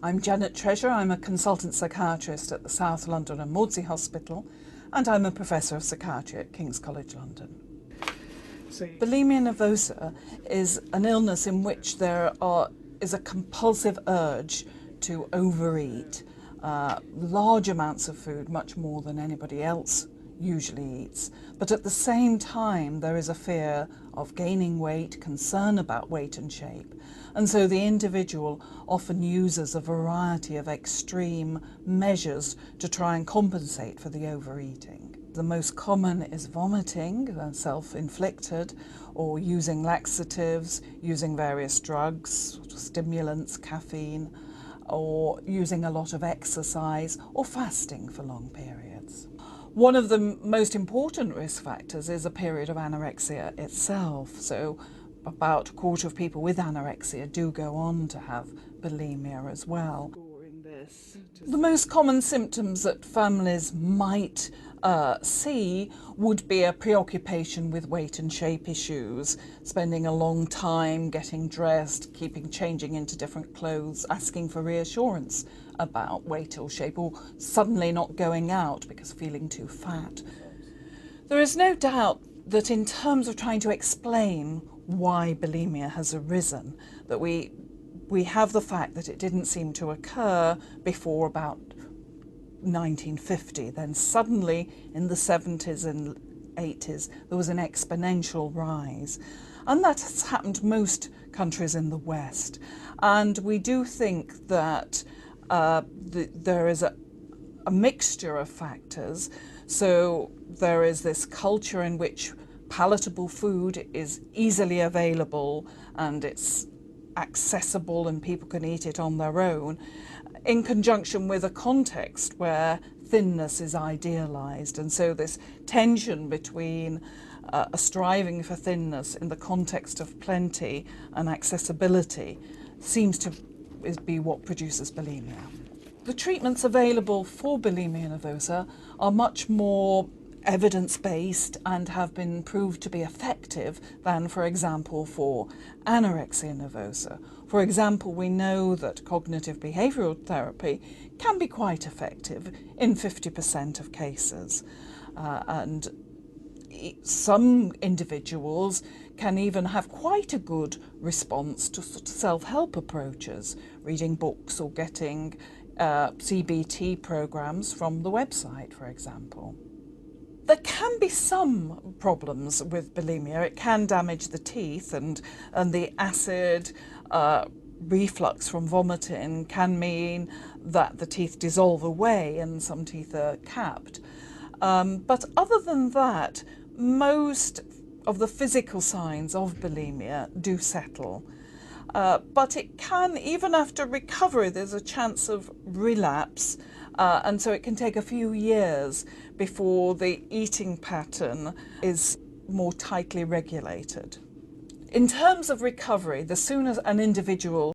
I'm Janet Treasure. I'm a consultant psychiatrist at the South London and Maudsley Hospital, and I'm a professor of psychiatry at King's College London. Bulimia nervosa is an illness in which is a compulsive urge to overeat large amounts of food, much more than anybody else usually eats. But at the same time, there is a fear of gaining weight, concern about weight and shape. And so the individual often uses a variety of extreme measures to try and compensate for the overeating. The most common is vomiting, self-inflicted, or using laxatives, using various drugs, stimulants, caffeine, or using a lot of exercise, or fasting for long periods. One of the most important risk factors is a period of anorexia itself. So about a quarter of people with anorexia do go on to have bulimia as well. The most common symptoms that families might see would be a preoccupation with weight and shape issues, spending a long time getting dressed, changing into different clothes, asking for reassurance about weight or shape, or suddenly not going out because feeling too fat. There is no doubt that in terms of trying to explain why bulimia has arisen, that we have the fact that it didn't seem to occur before about 1950. Then suddenly in the 70s and 80s there was an exponential rise, and that has happened most countries in the West. And we do think that there is a mixture of factors. So there is this culture in which palatable food is easily available and it's accessible and people can eat it on their own, in conjunction with a context where thinness is idealised. And so this tension between a striving for thinness in the context of plenty and accessibility seems to be what produces bulimia. The treatments available for bulimia nervosa are much more evidence-based and have been proved to be effective than, for example, for anorexia nervosa. For example, we know that cognitive behavioural therapy can be quite effective in 50% of cases. And some individuals can even have quite a good response to self-help approaches, reading books or getting CBT programs from the website, for example. There can be some problems with bulimia. It can damage the teeth, and the acid reflux from vomiting can mean that the teeth dissolve away and some teeth are capped. But other than that, most of the physical signs of bulimia do settle. But it can, even after recovery, there's a chance of relapse, and so it can take a few years before the eating pattern is more tightly regulated. In terms of recovery, the sooner an individual